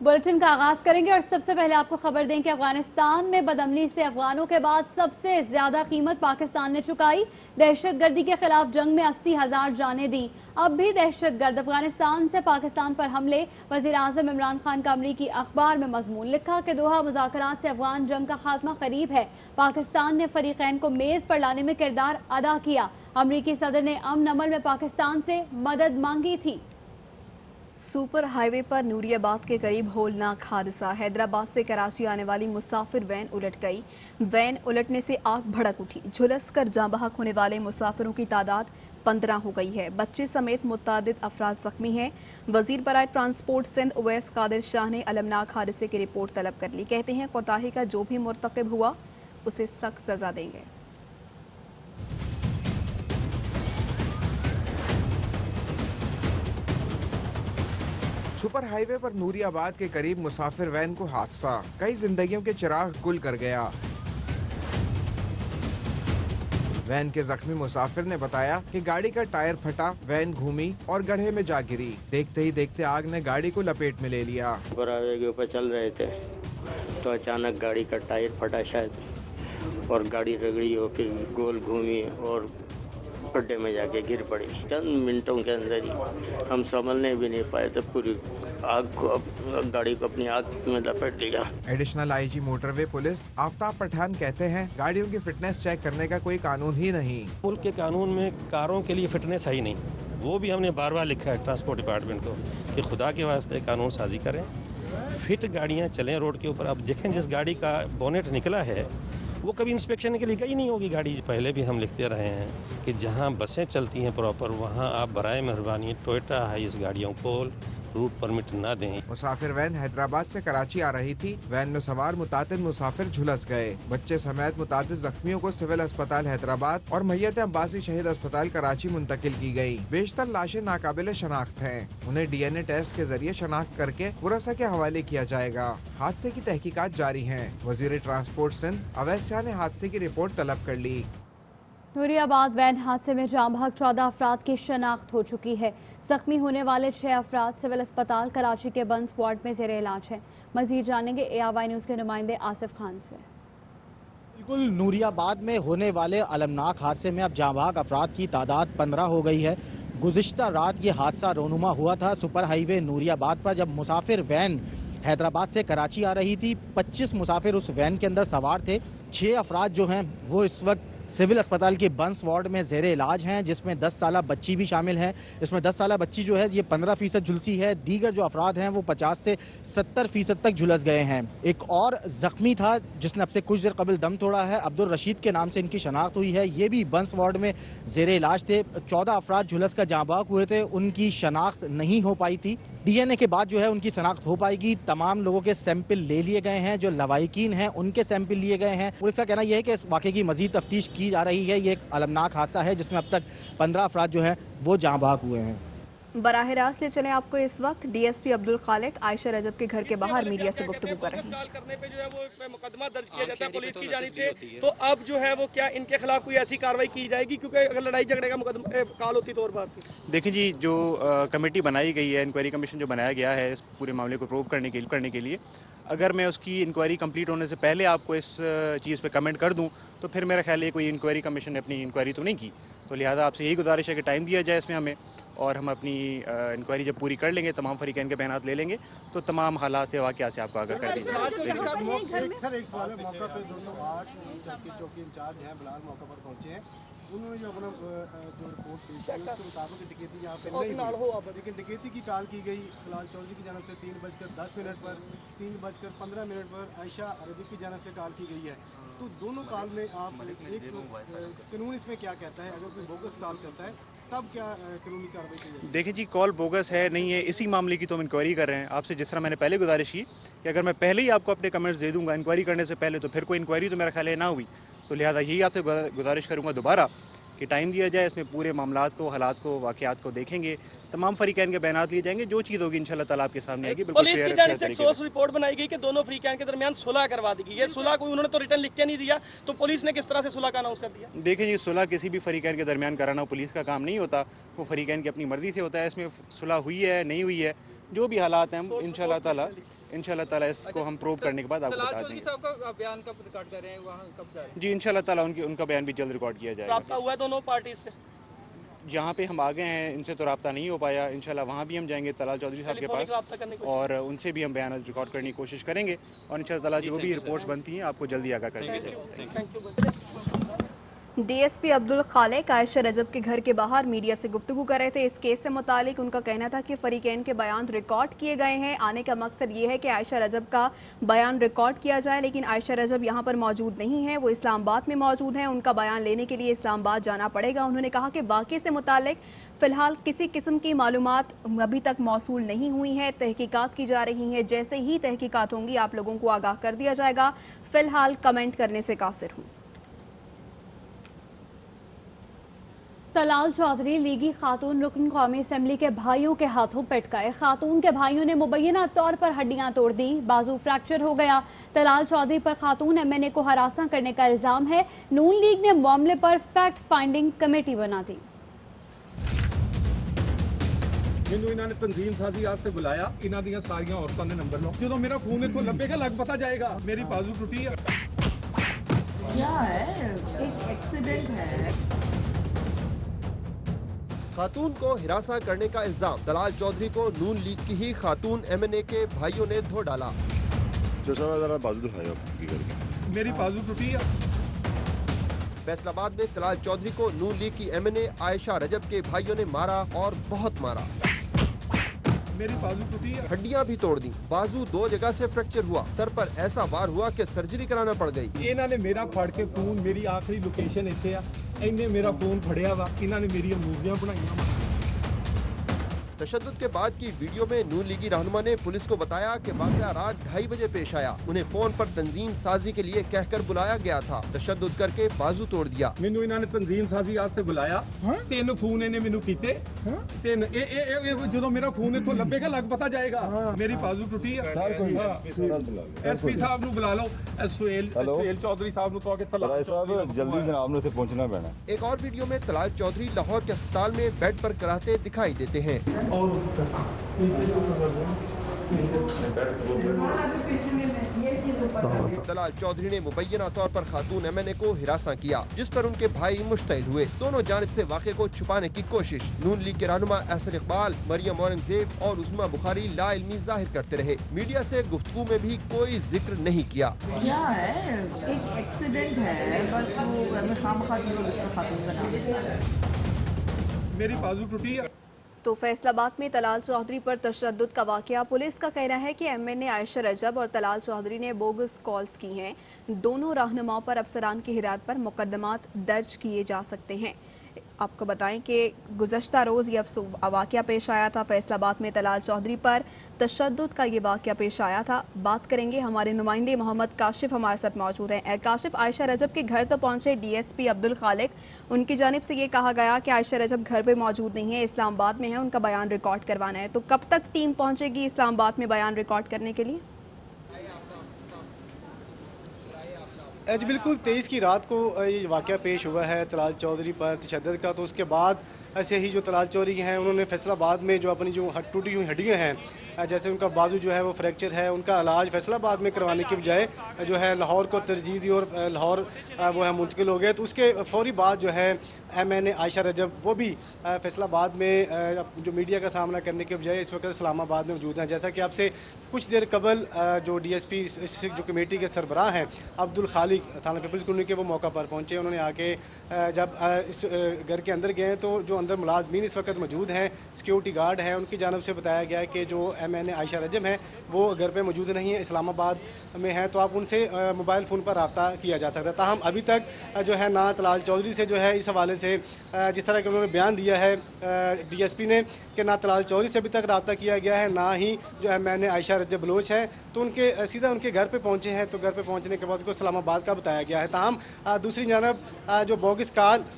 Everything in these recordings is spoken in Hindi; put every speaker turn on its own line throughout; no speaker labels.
बुलेटिन का आगाज करेंगे और सबसे पहले आपको खबर दें कि अफगानिस्तान में बदअमनी से अफगानों के बाद सबसे ज्यादा कीमत पाकिस्तान ने चुकाई। दहशतगर्दी के खिलाफ जंग में 80,000 जानें दी। अब भी दहशतगर्द अफगानिस्तान से पाकिस्तान पर हमले। वजीर आजम इमरान खान का अमरीकी अखबार में मजमून लिखा कि दोहा मुज़ाकरात से अफगान जंग का खात्मा करीब है। पाकिस्तान ने फरीकैन को मेज पर लाने में किरदार अदा किया। अमरीकी सदर ने अमन अमल में पाकिस्तान से मदद मांगी थी।
सुपर हाईवे पर नूरियाबाद के करीब होलनाक हादसा। हैदराबाद से कराची आने वाली मुसाफिर वैन उलट गई। वैन उलटने से आग भड़क उठी। झुलस कर जाँ बहक होने वाले मुसाफिरों की तादाद 15 हो गई है। बच्चे समेत मुतअद्दिद अफराद जख्मी हैं। वजीर बराए ट्रांसपोर्ट सिंध उवैस कादिर शाह ने अलमनाक हादसे की रिपोर्ट तलब कर ली। कहते हैं कोताही का जो भी मुर्तकिब हुआ उसे सख्त सजा देंगे।
सुपर हाईवे पर नूरियाबाद के करीब मुसाफिर वैन को हादसा, कई जिंदगियों के चिराग गुल कर गया। वैन के जख्मी मुसाफिर ने बताया कि गाड़ी का टायर फटा, वैन घूमी और गड्ढे में जा गिरी। देखते ही देखते आग ने गाड़ी को लपेट में ले लिया।
सुपर हाईवे के ऊपर चल रहे थे तो अचानक गाड़ी का टायर फटा शायद, और गाड़ी रगड़ी हो फिर गोल घूमी और गड्ढे में जाके गिर पड़ी। चंद मिनटों के अंदर ही हम संभलने भी नहीं पाए तो पूरी आग को गाड़ी को अपनी आग में लपेट लिया।
Additional IG motorway police Aftab Pathan कहते हैं गाड़ियों की फिटनेस चेक करने का कोई कानून ही नहीं।
मुल्क के कानून में कारों के लिए फिटनेस है ही नहीं। वो भी हमने बार बार लिखा है ट्रांसपोर्ट डिपार्टमेंट को कि खुदा के वास्ते कानून साजी करें, फिट गाड़ियाँ चलें रोड के ऊपर। अब देखें जिस गाड़ी का बोनेट निकला है वो कभी इंस्पेक्शन के लिए गई नहीं होगी गाड़ी। पहले भी हम लिखते रहे हैं कि जहां बसें चलती हैं प्रॉपर वहां आप बराए मेहरबानी टोयोटा हाइस गाड़ियों को रूट परमिट न दें।
मुसाफिर वैन हैदराबाद से कराची आ रही थी। वैन में सवार मुतातिद मुसाफिर झुलस गए। बच्चे समेत मुतातिद जख्मियों को सिविल अस्पताल हैदराबाद और मैयत अब्बासी शहीद अस्पताल कराची मुंतकिल की गयी। बेशतर लाशें नाकाबिले शनाख्त हैं। उन्हें DNA टेस्ट के जरिए शनाख्त करके पुरसा के हवाले किया जाएगा। हादसे की तहकीकात जारी है। वजीर ट्रांसपोर्ट सिंध उवैस शाह ने हादसे की रिपोर्ट तलब कर ली।
नूरियाबाद वैन हादसे में जाँ बहक 14 अफराद की शनाख्त हो चुकी है। जख्मी होने वाले 6 अफराद सिविल अस्पताल कराची के बंस वार्ड में ज़ेरे इलाज हैं। मजीद जानेंगे ARY न्यूज़ के नुमाइंदे आसिफ खान से।
बिल्कुल नूरियाबाद में होने वाले अलमनाक हादसे में अब जाँ बहक अफराद की तादाद 15 हो गई है। गुज़िश्ता रात ये हादसा रोनुमा हुआ था सुपर हाईवे नूरियाबाद पर, जब मुसाफिर वैन हैदराबाद से कराची आ रही थी। 25 मुसाफिर उस वैन के अंदर सवार थे। 6 अफराद जो हैं वो इस वक्त सिविल अस्पताल के बंस वार्ड में ज़ेरे इलाज हैं, जिसमें 10 साला बच्ची भी शामिल है। इसमें 10 साला बच्ची जो है ये 15% झुलसी है। दीगर जो अफराद हैं वो 50 से 70% तक झुलस गए हैं। एक और जख्मी था जिसने अब से कुछ देर कबल दम तोड़ा है, अब्दुल रशीद के नाम से इनकी शनाख्त हुई है। ये भी बंस वार्ड में ज़ेरे इलाज थे। 14 अफराद झुलस का जाँ बहक हुए थे, उनकी शनाख्त नहीं हो पाई थी। DNA के बाद जो है उनकी शनाख्त हो पाएगी। तमाम लोगों के सैंपल ले लिए गए हैं, जो लवाहिकीन हैं उनके सैंपल लिए गए हैं। पुलिस का कहना यह है कि इस वाक़े की मजीद तफ्तीश की जा रही है। ये एक अलमनाक हादसा है जिसमें अब तक 15 अफराद जो है वो जाँ बहक हुए हैं।
बराह रास्त ले चले आपको इस वक्त DSP अब्दुल खालिक आयशा रजब के घर के बाहर मीडिया से गुफ्तगू कर रहे हैं।
करने पे जो है वो मुकदमा दर्ज किया जाता है पुलिस की जानिब से, तो अब जो है वो क्या इनके खिलाफ कोई ऐसी कार्रवाई की जाएगी? क्योंकि अगर लड़ाई झगड़े का मुकदमा काल होती तो और बात थी।
देखिए जी, जो कमेटी बनाई गई है, इंक्वायरी कमीशन जो बनाया गया है इस पूरे मामले को प्रूव करने के लिए, अगर मैं उसकी इंक्वायरी कंप्लीट होने से पहले आपको इस चीज़ पे कमेंट कर दूं तो फिर मेरा ख्याल है कोई इंक्वायरी कमीशन ने अपनी इंक्वायरी तो नहीं की। तो लिहाजा आपसे यही गुजारिश है कि टाइम दिया जाए इसमें हमें, और हम अपनी इंक्वायरी जब पूरी कर लेंगे, तमाम फरीकैन के बयानात ले लेंगे तो तमाम हालात से वाक़या से आपको आगाह कर दीजिए।
सर एक सवाल है, मौका पे 208 चौकी इंचार्ज हैं बिलाल मौका पर पहुंचे हैं। उन्होंने जो अपना जो रिपोर्ट पेश की उसके मुताबिक डकैती यहाँ पे नहीं हुई, लेकिन डकैती की कॉल की गई बिलाल चौधरी की जानब से 3:10 पर, 3:15 पर आयशा रजब की जानब से कॉल की गई है। तो दोनों कॉल में आप एक कानून इसमें क्या कहता है, अगर कोई बोगस कॉल चलता है तब क्या कानूनी कार्रवाई की जाएगी?
देखिए जी, कॉल बोगस है नहीं है, इसी मामले की तो हम इंक्वायरी कर रहे हैं। आपसे जिस तरह मैंने पहले गुजारिश की कि अगर मैं पहले ही आपको अपने कमेंट्स दे दूंगा इंक्वायरी करने से पहले, तो फिर कोई इंक्वायरी तो मेरा ख्याल है ना हुई। तो लिहाजा यही आपसे गुजारिश करूँगा दोबारा कि टाइम दिया जाए, इसमें पूरे मामलात को, हालात को, वाक़यात को देखेंगे, तमाम फरीकैन के बयानात लिए जाएंगे, जो चीज़ होगी इंशाल्लाह ताला आपके सामने आएगी।
पुलिस की जानिब से एक सोर्स रिपोर्ट बनाई गई कि दोनों फरीकैन के दरमियान सुलह करवा दी गई। ये सुलह कोई उन्होंने तो रिटर्न लिख के नहीं दिया, तो पुलिस ने किस तरह से सुलह का अनाउंस कर दिया?
देखिए जी, सुलह किसी भी फरीकैन के दरमियान कराना पुलिस का काम नहीं होता, वो फरीकैन की अपनी मर्जी से होता है। इसमें सुलह हुई है नहीं हुई है जो भी हालात हैं इंशाल्लाह ताला इसको हम प्रूव करने के बाद आपको बता देंगे।
साहब का बयान कब रिकॉर्ड कर रहे हैं, वहाँ कब जा रहे हैं?
जी इंशाल्लाह ताला उनका बयान भी जल्द रिकॉर्ड किया जाएगा।
राब्ता हुआ है दोनों पार्टी से?
जहाँ पे हम आ गए हैं इनसे तो रब्ता नहीं हो पाया, इंशाल्लाह वहाँ भी हम जाएंगे तलाल चौधरी साहब के पास और उनसे भी हम बयान रिकॉर्ड करने की कोशिश करेंगे और इंशाल्लाह ताला जो भी रिपोर्ट्स बनती हैं आपको जल्दी आगाह कर देंगे।
डीएसपी अब्दुल खालिक आयशा रजब के घर के बाहर मीडिया से गुफ्तगू कर रहे थे। इस केस से मुतालिक उनका कहना था कि फरीकैन के बयान रिकॉर्ड किए गए हैं। आने का मकसद ये है कि आयशा रजब का बयान रिकॉर्ड किया जाए, लेकिन आयशा रजब यहाँ पर मौजूद नहीं है, वो इस्लामाबाद में मौजूद हैं। उनका बयान लेने के लिए इस्लामाबाद जाना पड़ेगा। उन्होंने कहा कि वाक़े से मुतालिक फ़िलहाल किसी किस्म की मालूमात अभी तक मौसूल नहीं हुई है, तहकीकात की जा रही हैं। जैसे ही तहकीकात होंगी आप लोगों को आगाह कर दिया जाएगा। फ़िलहाल कमेंट करने से कासिर हूँ।
तलाल चौधरी लीगी खातून रुकन कौमी असम्बली के भाइयों के हाथों पिटकाए। खातून के भाइयों ने मुबैना तौर पर हड्डियां तोड़ दी, बाजू फ्रैक्चर हो गया। तलाल चौधरी पर खातून एमएनए को हरासा करने का इल्जाम है। नून लीग ने मामले पर फैक्ट फाइंडिंग कमेटी बना दी।
ਮੈਨੂੰ ਇਹਨਾਂ ਨੇ ਤਨਜ਼ੀਮ ਸਾਜ਼ੀ ਵਾਸਤੇ ਬੁਲਾਇਆ, ਇਹਨਾਂ ਦੀਆਂ ਸਾਰੀਆਂ ਔਰਤਾਂ ਦੇ ਨੰਬਰ ਲਓ। ਜਦੋਂ ਮੇਰਾ ਫੋਨ ਇੱਥੋਂ ਲੱਭੇਗਾ ਲੱਗ ਪਤਾ ਜਾਏਗਾ ਮੇਰੀ ਬਾਜ਼ੂ ਟੁੱਟੀ ਹੈ।
क्या है, एक एक्सीडेंट है।
खातून को हिरासा करने का इल्जाम, दलाल चौधरी को नून लीग की ही खातून एमएनए के भाइयों ने धो डाला।
जो सर जरा बाजू दिखाओ करके मेरी बाजू टूटी है।
फैसलाबाद में दलाल चौधरी को नून लीग की एमएनए आयशा रजब के भाइयों ने मारा और बहुत मारा।
मेरी बाजू टूटी है,
हड्डियां भी तोड़ दी। बाजू 2 जगह से फ्रैक्चर हुआ। सर पर ऐसा वार हुआ कि सर्जरी कराना पड़ गई।
ਇਹਨਾਂ ਨੇ ਮੇਰਾ ਫੜ ਕੇ ਫੋਨ, ਮੇਰੀ ਆਖਰੀ ਲੋਕੇਸ਼ਨ ਇੱਥੇ ਆ, ਇਹਨੇ ਮੇਰਾ ਫੋਨ ਫੜਿਆ ਵਾ, ਇਹਨਾਂ ਨੇ ਮੇਰੀਆਂ ਮੂਵੀਆਂ ਬਣਾਈਆਂ ਵਾ।
तशद्दुद के बाद की वीडियो में नून लीगी रहनुमा ने पुलिस को बताया कि वाक़या रात 2:30 बजे पेश आया। उन्हें फोन पर तंजीम साजी के लिए कहकर बुलाया गया था। तशद्दुद करके बाजू तोड़ दिया।
ਮੈਨੂੰ ਇਹਨਾਂ ਨੇ ਤਨਜ਼ੀਮ ਸਾਜ਼ੀ ਵਾਸਤੇ ਬੁਲਾਇਆ, 3 ਫੋਨ ਇਹਨੇ ਮੈਨੂੰ ਕੀਤੇ। 3 ਇਹ ਜਦੋਂ ਮੇਰਾ ਫੋਨ ਇੱਥੋਂ ਲੱਭੇਗਾ ਲੱਗ ਪਤਾ ਜਾਏਗਾ ਮੇਰੀ ਬਾਜ਼ੂ ਟੁੱਟੀ ਹੈ। ਐਸਪੀ ਸਾਹਿਬ ਨੂੰ ਬੁਲਾ ਲਓ, ਸੁਹੇਲ चौधरी साहब ਨੂੰ ਕਹੋ कि तलाल साहब
जल्दी जनाब ने ਉੱਥੇ पहुंचना पैना।
एक और वीडियो में तलाल चौधरी लाहौर के अस्पताल में बेड पर कराहते दिखाई देते हैं। दलाल चौधरी ने मुबैना तौर पर खातून एमएनए को हिरासा किया, जिस पर उनके भाई मुश्तइल हुए। दोनों जानिब से वाक़े को छुपाने की कोशिश। नून लीग के रहनुमा एहसन इकबाल, मरियम औरंगजेब और उस्मा बुखारी लाइल्मी जाहिर करते रहे। मीडिया से गुफ्तगू में भी कोई जिक्र नहीं किया।
क्या है, एक एक्सीडेंट है, बस वो खातून का नाम।
मेरी बाजू टूटी है।
तो फैसलाबाद में तलाल चौधरी पर तशद्दुद का वाक़या। पुलिस का कहना है कि एमएनए आयशा रजब और तलाल चौधरी ने बोगस कॉल्स की हैं। दोनों रहनुमाओं पर अफसरान की हिदायत पर मुकदमात दर्ज किए जा सकते हैं। आपको बताएं कि गुज़श्ता रोज़ ये वाक़या पेश आया था। फैसलाबाद में तलाल चौधरी पर तशद्दुद का ये वाक़या पेश आया था। बात करेंगे, हमारे नुमाइंदे मोहम्मद काशिफ हमारे साथ मौजूद हैं। काशिफ, आयशा रजब के घर तो पहुँचे डीएसपी अब्दुल खालिक, उनकी जानिब से ये कहा गया कि आयशा रजब घर पर मौजूद नहीं है, इस्लामाबाद में है, उनका बयान रिकॉर्ड करवाना है। तो कब तक टीम पहुँचेगी इस्लामाबाद में बयान रिकॉर्ड करने के लिए?
जी बिल्कुल 23 की रात को ये वाक़या पेश हुआ है तलाल चौधरी पर तशद्दुद का। तो उसके बाद ऐसे ही जो तलाल चौधरी हैं उन्होंने फैसलाबाद में जो अपनी जो टूटी हुई हड्डियाँ हैं, जैसे उनका बाजू जो है वो फ्रैक्चर है, उनका इलाज फैसलाबाद में करवाने के बजाय जो है लाहौर को तरजीह दी और लाहौर वो है मुंतकिल हो गए। तो उसके फौरी बाद जो है एमएनए आयशा रजब वो भी फैसलाबाद में जो मीडिया का सामना करने के बजाय इस वक्त इस्लामाबाद में मौजूद हैं। जैसा कि आपसे कुछ देर कबल जो डीएसपी जो कमेटी के सरबराह हैं अब्दुल खालिक थाना पीपल्स कॉलोनी के वो मौका पर पहुँचे। उन्होंने आके जब इस घर के अंदर गए तो जो अंदर मुलाजमीन इस वक्त मौजूद हैं, सिक्योरिटी गार्ड हैं, उनकी जानब से बताया गया कि जो एमएनए आयशा रजब हैं वो घर पे मौजूद नहीं है, इस्लामाबाद में हैं, तो आप उनसे मोबाइल फ़ोन पर रब्ता किया जा सकता है। ताहम अभी तक जो है ना तलाल चौधरी से जो है इस हवाले से जिस तरह के उन्होंने बयान दिया है डीएसपी ने कि ना तलाल चौधरी से अभी तक रब्ता किया गया है, ना ही जो एमएनए आयशा रजब बलोच है, तो उनके सीधा उनके घर पर पहुँचे हैं। तो घर पर पहुँचने के बाद उनको इस्लामाबाद का बताया गया है। ताहम दूसरी जानब जो बोगस कॉल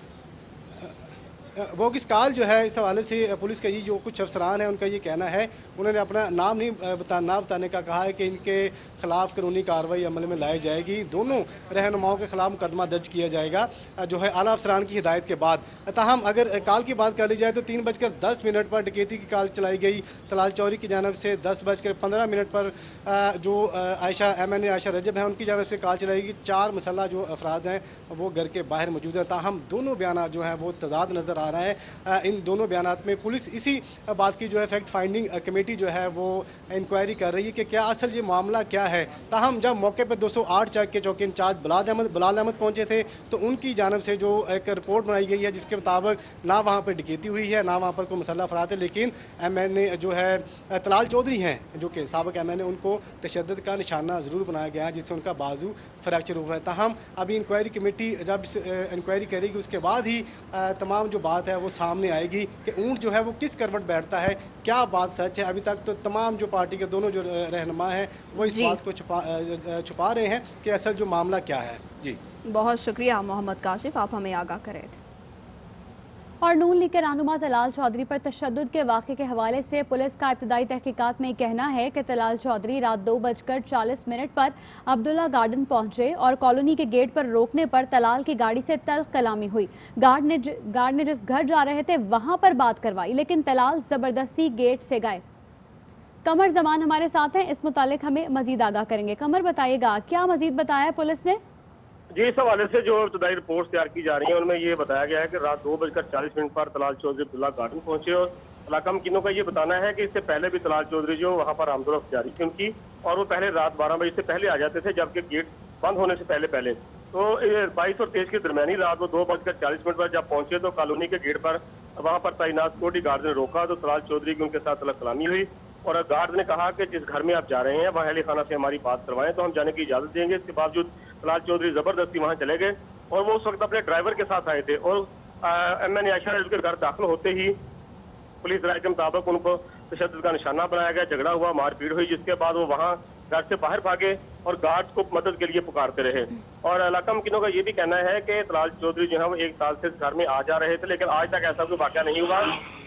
बोगिस कॉल जो है, इस हवाले से पुलिस का ये जो कुछ अफसरान है उनका ये कहना है, उन्होंने अपना नाम नहीं बताने का कहा है कि इनके खिलाफ कानूनी कार्रवाई अमल में लाई जाएगी। दोनों रहनुमाओं के खिलाफ मुकदमा दर्ज किया जाएगा जो है आला अफसरान की हिदायत के बाद। ताहम अगर कॉल की बात कर ली जाए तो 3:10 पर डकैती की कॉल चलाई गई तलाल चौधरी की जानब से। 10:15 पर जो आयशा MNA आयशा रजब है उनकी जानब से कॉल चलाई गई। 4 मुसल्लह जो अफराद हैं वो घर के बाहर मौजूद हैं। ताहम दोनों बयान जो हैं वो तजाद नज़र आ रहा है। इन दोनों बयान में पुलिस इसी बात की जो है फैक्ट फाइंडिंग कमेटी जो है वो इंक्वायरी कर रही है कि क्या असल ये मामला क्या है। ताहम जब मौके पर 208 चौक के चौकी इंचार्ज बिलाल अहमद पहुँचे थे तो उनकी जानब से जो एक रिपोर्ट बनाई गई है जिसके मुताबिक ना वहाँ पर डकैती हुई है, ना वहाँ पर कोई मुसल्लह अफराद है, लेकिन MNA जो है तलाल चौधरी हैं जो कि साबिक MNA, उनको तशद्दुद का निशाना ज़रूर बनाया गया है जिससे उनका बाजू फ्रैक्चर हुआ है। ताहम अभी इंक्वायरी कमेटी जब इंक्वायरी करेगी उसके बाद ही तमाम जो बात है वो सामने आएगी कि ऊँट जो है वो किस करवट बैठता है, क्या बात सच है। अभी तक तो तमाम जो पार्टी के दोनों जो रहनुमा हैं वो इस बात को छुपा रहे हैं कि असल जो मामला क्या है। जी
बहुत शुक्रिया मोहम्मद काशिफ, आप हमें आगाह कर रहे थे।
और नून लीग के रहनुमा तलाल चौधरी पर तशद्दुद के वाक़े के हवाले से पुलिस का इब्तदाई तहकीकात में कहना है कि तलाल चौधरी रात 2:40 पर अब्दुल्ला गार्डन पहुंचे और कॉलोनी के गेट पर रोकने पर तलाल की गाड़ी से तल्ख कलामी हुई। गार्ड ने जिस घर जा रहे थे वहां पर बात करवाई, लेकिन तलाल जबरदस्ती गेट से गए। कमर जमान हमारे साथ हैं, इस मुतालिक हमें मजीद आगाह करेंगे। कमर, बताइएगा क्या मजीद बताया पुलिस ने?
जी, इस हवाले से जो इब्तदाई रिपोर्ट तैयार की जा रही है उनमें ये बताया गया है कि रात 2:40 पर तलाल चौधरी अब्दुल्ला गार्डन पहुंचे और इलाका मकीनों का ये बताना है कि इससे पहले भी तलाल चौधरी जो वहां पर आमदोरफ्त जारी थी उनकी, और वो पहले रात 12 बजे से पहले आ जाते थे जबकि गेट बंद होने से पहले। तो 22 और 23 के दरमियानी रात वो 2:40 पर जब पहुंचे तो कॉलोनी के गेट पर वहाँ पर तैनात सिक्योरिटी गार्ड ने रोका तो तलाल चौधरी की उनके साथ तलब कलामी हुई और गार्ड ने कहा कि जिस घर में आप जा रहे हैं वह अहले खाना से हमारी बात करवाएं तो हम जाने की इजाजत देंगे। इसके बावजूद तलाल चौधरी जबरदस्ती वहां चले गए और वो उस वक्त अपने ड्राइवर के साथ आए थे और MNA आयशा रजब के घर दाखिल होते ही पुलिस राय के मुताबिक उनको तशद्दुद का निशाना बनाया गया, झगड़ा हुआ, मारपीट हुई, जिसके बाद वो वहाँ घर से बाहर भागे और गार्ड्स को मदद के लिए पुकारते रहे। और इलाका मकीनों का ये भी कहना है कि तलाल चौधरी जो है वो 1 साल से घर में आ जा रहे थे, लेकिन आज तक ऐसा कोई वाक़या नहीं हुआ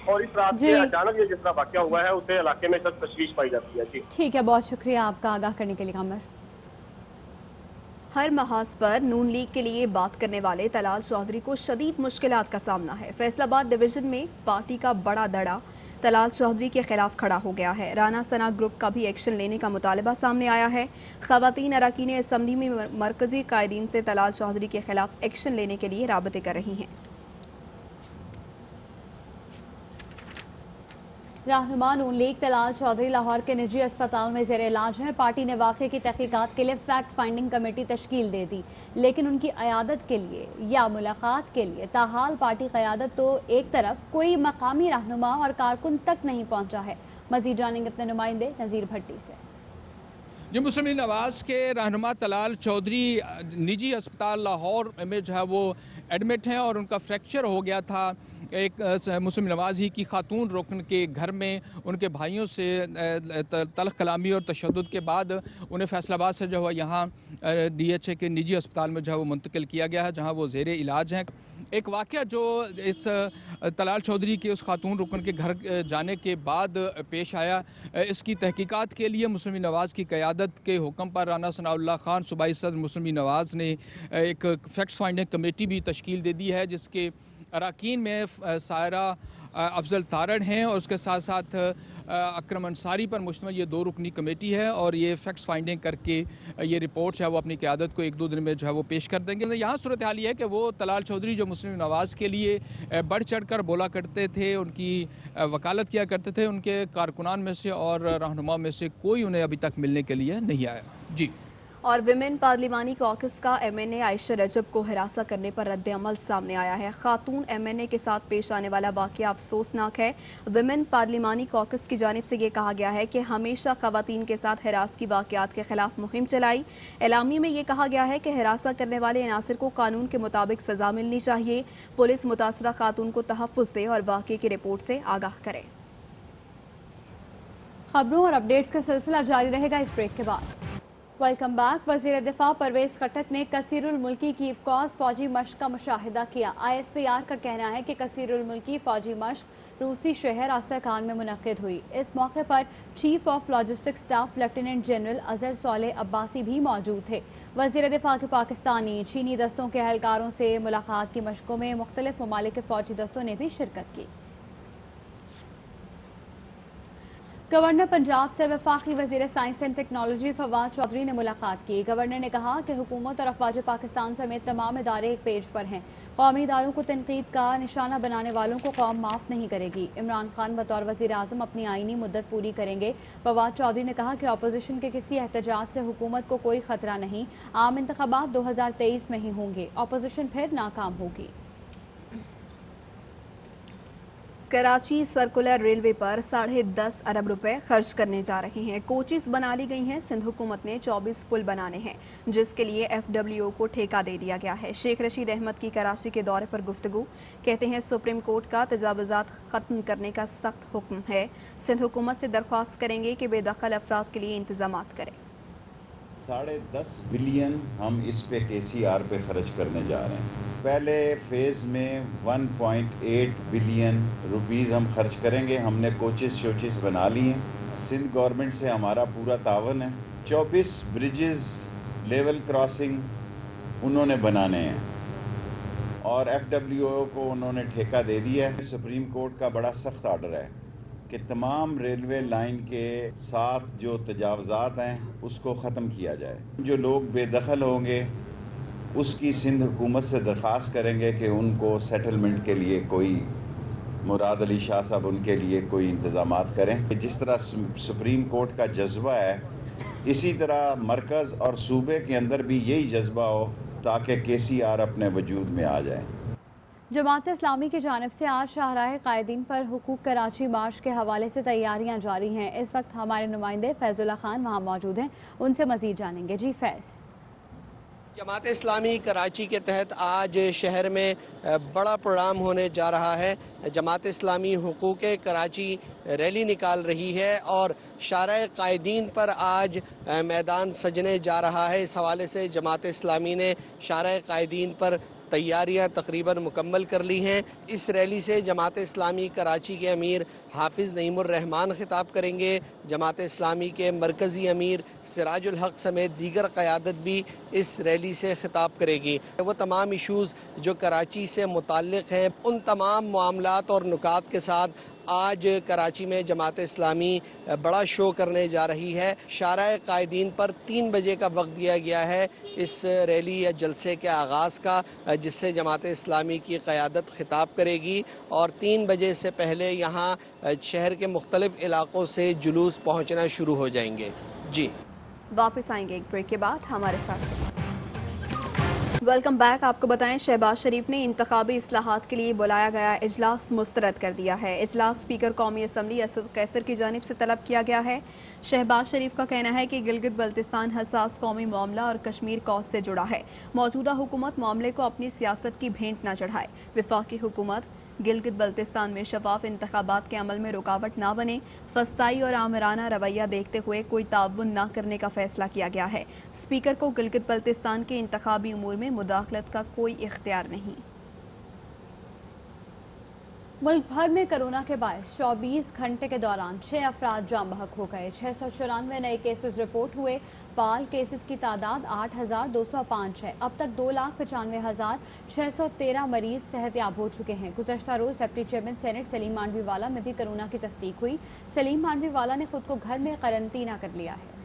और इस रात से अचानक ये जिस तरह वाक़या हुआ है उससे इलाके में सब तशवीश पाई जाती है। जी
ठीक है, बहुत शुक्रिया आपका आगाह करने के लिए कमर।
हर महाज पर नून लीग के लिए बात करने वाले तलाल चौधरी को शदीद मुश्किलात का सामना है। फैसलाबाद डिवीजन में पार्टी का बड़ा दड़ा तलाल चौधरी के खिलाफ खड़ा हो गया है। राना सना ग्रुप का भी एक्शन लेने का मुतालबा सामने आया है। खवातीन अरकान असम्बली में मरकजी कायदीन से तलाल चौधरी के खिलाफ एक्शन लेने के लिए राबते कर रही हैं।
रहनुमा नून लीग तलाल चौधरी लाहौर के निजी अस्पताल में ज़ेर इलाज हैं। पार्टी ने वाक़े की तहकीकात के लिए फैक्ट फाइंडिंग कमेटी तश्कील दे दी, लेकिन उनकी क़यादत के लिए या मुलाकात के लिए ताहाल पार्टी क़यादत तो एक तरफ, कोई मकामी रहनुमा और कारकुन तक नहीं पहुँचा है। मज़ीद जानेंगे अपने नुमाइंदे नज़ीर भट्टी से।
जी, मुस्लिम लीग नवाज़ के रहनुमा तलाल चौधरी निजी अस्पताल लाहौर में जो है वो एडमिट हैं और उनका फ्रैक्चर हो गया था। एक मुस्लिम नवाज़ ही की खातून रुकन के घर में उनके भाइयों से तल्ख कलामी और तशद्दुद के बाद उन्हें फैसलाबाद से जो है यहाँ DHA के निजी अस्पताल में जो है वो मुंतकिल किया गया है, जहाँ वो ज़ेर इलाज हैं। एक वाक़या जो इस तलाल चौधरी के उस खातून रुकन के घर जाने के बाद पेश आया, इसकी तहकीकात के लिए मुस्लिम नवाज़ की क़यादत के हुक्म पर राना सनाउल्लाह खान सूबाई सदर मुस्लिम नवाज़ ने एक फैक्ट फाइंडिंग कमेटी भी तश्कील दे दी है, जिसके अरकान में सायरा अफजल तारड़ हैं और उसके साथ साथ अकरम अंसारी पर मुश्तमिल ये 2 रुकनी कमेटी है और ये फैक्ट्स फाइंडिंग करके ये रिपोर्ट है वो अपनी क़यादत को 1-2 दिन में जो है वो पेश कर देंगे। यहाँ सूरत हाल ये है कि वो तलाल चौधरी जो मुस्लिम नवाज़ के लिए बढ़ चढ़ कर बोला करते थे, उनकी वकालत किया करते थे, उनके कारकुनान में से और रहनुमा में से कोई उन्हें अभी तक मिलने के लिए नहीं आया। जी।
और विमेन पार्लिमानी कॉकस का MNA आयशा रजब को हिरासा करने पर रद्द अमल सामने आया है। खातून MNA के साथ पेश आने वाला वाक़या अफसोसनाक है। विमेन पार्लिमानी कॉकस की जानिब से ये कहा गया है कि हमेशा ख़वातीन के साथ हिरास की वाक़यात के खिलाफ मुहिम चलाई। एलामी में ये कहा गया है कि हिरासा करने वाले अनासर को कानून के मुताबिक सज़ा मिलनी चाहिए। पुलिस मुतासरा खातून को तहफ़्फ़ुज़ दे और वाक़े की रिपोर्ट से आगाह करे।
खबरों और अपडेट्स का सिलसिला जारी रहेगा इस ब्रेक के बाद। Welcome back. वज़ीर दिफा परवेज खट्टक ने कसीरुल मुल्की की इफ्कॉज फौजी मश्क का मुशाहिदा किया। ISPR का कहना है कि कसीरुल मुल्की फौजी मश्क रूसी शहर आस्ताखान में मुनक्किद हुई। इस मौके पर chief of logistic staff lieutenant general Azhar Solih Abbasi भी मौजूद थे। वज़ीर दिफा के पाकिस्तानी चीनी दस्तों के एहलकारों से मुलाकात की मशकों में मुख्तलिफ ममालिक के फौजी दस्तों ने भी शिरकत की। गवर्नर पंजाब से वफाकी वज़ीर science and technology Fawad Chaudhry ने मुलाकात की। गवर्नर ने कहा कि हुकूमत और अफवाज पाकिस्तान समेत तमाम इदारे एक पेज पर हैं। कौमी इदारों को तनकीद का निशाना बनाने वालों को कौम माफ़ नहीं करेगी। इमरान खान बतौर वज़ीर आज़म अपनी आईनी मुद्दत पूरी करेंगे। फवाद चौधरी ने कहा कि अपोजिशन के किसी एहतजाज से हुकूमत को कोई खतरा नहीं। आम इंतखाबात 2023 में ही होंगे। अपोजिशन फिर नाकाम होगी।
कराची सर्कुलर रेलवे पर 10.5 अरब रुपए खर्च करने जा रहे हैं। कोचेस बना ली गई हैं। सिंध हुकूमत ने 24 पुल बनाने हैं, जिसके लिए FWO को ठेका दे दिया गया है। शेख रशीद अहमद की कराची के दौरे पर गुफ्तगू। कहते हैं सुप्रीम कोर्ट का तजावुज़ात ख़त्म करने का सख्त हुक्म है। सिंध हुकूमत से दरख्वास्त करेंगे कि बेदखल अफराद के लिए इंतजामात करें।
10.5 बिलियन हम इस पे KCR पे खर्च करने जा रहे हैं। पहले फेज़ में 1.8 बिलियन रुपीज़ हम खर्च करेंगे। हमने कोचेस बना लिए हैं। सिंध गवर्नमेंट से हमारा पूरा तावन है। 24 ब्रिजेस लेवल क्रॉसिंग उन्होंने बनाने हैं और FWO को उन्होंने ठेका दे दिया है। सुप्रीम कोर्ट का बड़ा सख्त आर्डर है कि तमाम रेलवे लाइन के साथ जो तजावुज़ात हैं उसको ख़त्म किया जाए। जो लोग बेदखल होंगे उसकी सिंध हुकूमत से दरख्वास्त करेंगे कि उनको सेटलमेंट के लिए कोई मुराद अली शाह साहब उनके लिए कोई इंतज़ामात करें। जिस तरह सुप्रीम कोर्ट का जज्बा है इसी तरह मरकज़ और सूबे के अंदर भी यही जज्बा हो ताकि KCR अपने वजूद में आ जाए।
जमात इस्लामी की जानिब से आज शाहराह कायदीन पर हुकूक कराची मार्च के हवाले से तैयारियां जारी हैं। इस वक्त हमारे नुमाइंदे फैजुल्ला खान वहां मौजूद हैं, उनसे मजीद जानेंगे। जी फैज़।
जमात इस्लामी कराची के तहत आज शहर में बड़ा प्रोग्राम होने जा रहा है। जमात इस्लामी हुकूक कराची रैली निकाल रही है और शाहराह कायदीन पर आज मैदान सजने जा रहा है। इस हवाले से जमात इस्लामी ने शाहराह कायदीन पर तैयारियां तकरीबन मुकम्मल कर ली हैं। इस रैली से जमात इस्लामी कराची के अमीर हाफिज़ नईमुर रहमान खिताब करेंगे। जमात इस्लामी के मरकज़ी अमीर सिराजुल हक समेत दीगर क़यादत भी इस रैली से खिताब करेगी। वो तमाम इशूज़ जो कराची से मुताल्लिक़ हैं उन तमाम मामलात और नुकात के साथ आज कराची में जमात इस्लामी बड़ा शो करने जा रही है। शाहराह कायदीन पर 3 बजे का वक्त दिया गया है इस रैली या जलसे के आगाज़ का, जिससे जमात इस्लामी की क़यादत खिताब करेगी और 3 बजे से पहले यहाँ शहर के मुख्तलिफ इलाक़ों से जुलूस पहुँचना शुरू हो जाएंगे। जी
वापस आएंगे एक ब्रेक के बाद। हमारे साथ वेलकम बैक। आपको बताएं शहबाज शरीफ ने इंतखाबी इस्लाहात के लिए बुलाया गया इजलास मुस्तरद कर दिया है। इजलास स्पीकर कौमी असम्बली असद कैसर की जानिब से तलब किया गया है। शहबाज शरीफ का कहना है कि गिलगित बल्तिस्तान हसास कौमी मामला और कश्मीर कौस से जुड़ा है। मौजूदा हुकूमत मामले को अपनी सियासत की भेंट न चढ़ाए। वफाकी हुकूमत गिलगित बल्तिस्तान में शफाफ इंतखाबात के अमल में रुकावट ना बने, फस्ताई और आमराना रवैया देखते हुए कोई ताउन न करने का फैसला किया गया है। स्पीकर को गिलगित बल्तिस्तान के इंतखाबी उमूर में मुदाखलत का कोई इख्तियार नहीं।
मुल्क भर में कोरोना के बायस 24 घंटे के दौरान 6 अफराद जाम बहक हो गए। 694 नए केसेस रिपोर्ट हुए। फाल केसेस की तादाद 8,205 है। अब तक 2,95,613 मरीज सेहतयाब हो चुके हैं। गुज़श्ता रोज़ deputy chairman senate Saleem Mandviwalla में भी कोरोना की तस्दीक हुई। सलीम मांडवीवाला ने खुद को घर में करंतना कर लिया है।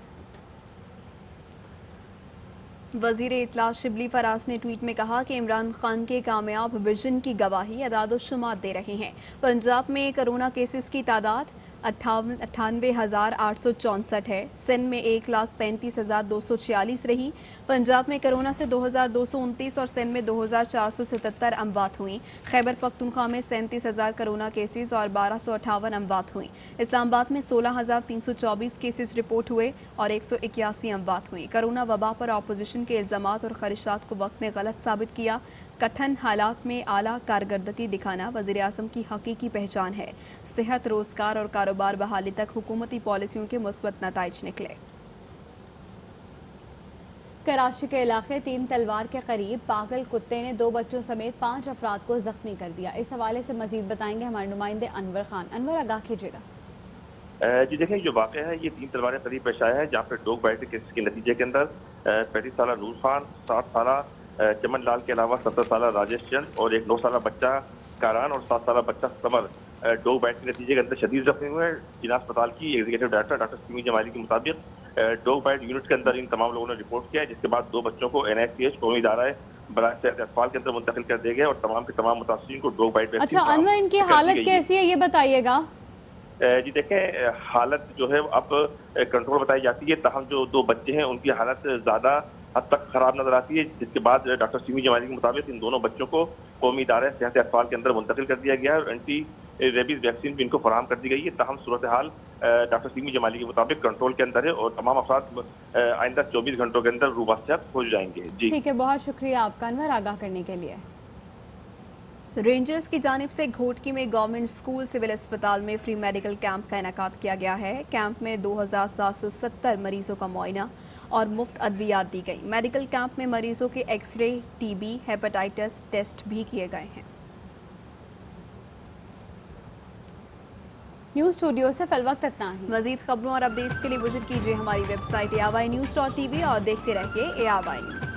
वज़ीर इत्तला शिबली फराज ने ट्वीट में कहा कि इमरान खान के कामयाब विजन की गवाही अदाद-ओ-शुमार दे रहे हैं। पंजाब में कोरोना केसेस की तादाद 98,864 है। सिंध में 1,35,246 रही। पंजाब में कोरोना से 2,229 और सिंध में 2,477 अमवात हुई। खैबर पख्तूनख्वा में 37,000 कोरोना केसेस और 1,258 अमवात हुई। इस्लामाबाद में 16,324 केसेस रिपोर्ट हुए और 181 अमवात हुई। कोरोना वबा पर अपोजिशन के इल्ज़ामात और ख़दशात को वक्त ने गलत साबित किया। कठिन हालात में आला कारकर्दगी दिखाना वज़ीर आज़म की हकीकी पहचान है। सेहत, रोज़गार और कारोबार बहाली तक हुकूमती पॉलिसियों के मुस्बत नताइज निकले।
कराची के इलाके 3 तलवार के करीब पागल कुत्ते ने 2 बच्चों समेत 5 अफराद को जख्मी कर दिया। इस हवाले से मजीद बताएंगे हमारे नुमाइंदे अनवर खान। अनवर, आगाह कीजिएगा।
जी देखिए, जो वाक़या है ये 3 तलवारें करीब पेश आया है, जहाँ पर डॉग बाइट केस के नतीजे के अंदर 35 साल नूर खान, 60 साल चमन लाल के अलावा 70 साल राजेश चंद और एक 9 साल बच्चा कारान और 7 साल बच्चा समर डॉग बाइट के नतीजे के अंदर शदीद जख्मी हुए हैं। जिला अस्पताल की executive director doctor Simi Jamali के मुताबिक डॉग बाइट यूनिट के अंदर इन तमाम लोगों ने रिपोर्ट किया है, जिसके बाद 2 बच्चों को NICH कौमी इदारा बराए सेहत अतफाल के अंदर मुंतकिल कर दिया गया और तमाम के तमाम मुतासिरीन को डॉग बाइट।
अच्छा अनवर, इनकी हालत कैसी है ये बताइएगा।
जी देखें, हालत जो है अब कंट्रोल बताई जाती है, ताहम जो 2 बच्चे हैं उनकी हालत ज़्यादा हद तक खराब नजर आती है, जिसके बाद डॉक्टर सिमी जमाली के मुताबिक इन दोनों बच्चों को कौमी इदारे सेहत अतफाल के अंदर मुंतकिल कर दिया गया है और एंटी रेबीज वैक्सीन भी इनको फराहम कर दी गई है। ताहम सूरत हाल डॉक्टर सिमी जमाली के मुताबिक कंट्रोल के अंदर है और तमाम अफराद आइंदा 24 घंटों के अंदर रूबास्यात हो जाएंगे। जी
ठीक है, बहुत शुक्रिया आपका अनवर, आगाह करने के लिए।
रेंजर्स की जानिब से घोटकी में गवर्नमेंट स्कूल सिविल अस्पताल में फ्री मेडिकल कैंप का इनेकाद किया गया है। कैंप में 2770 मरीजों का मुआयना और मुफ्त अद्वियात दी गई। मेडिकल कैंप में मरीजों के एक्सरे, TB, हेपेटाइटिस टेस्ट भी किए गए हैं।
न्यूज़ स्टूडियो से फिल वक्त इतना ही।
मजीद खबरों और अपडेट्स के लिए विजिट कीजिए हमारी वेबसाइट ARY News.tv और देखते रहिए ARY News।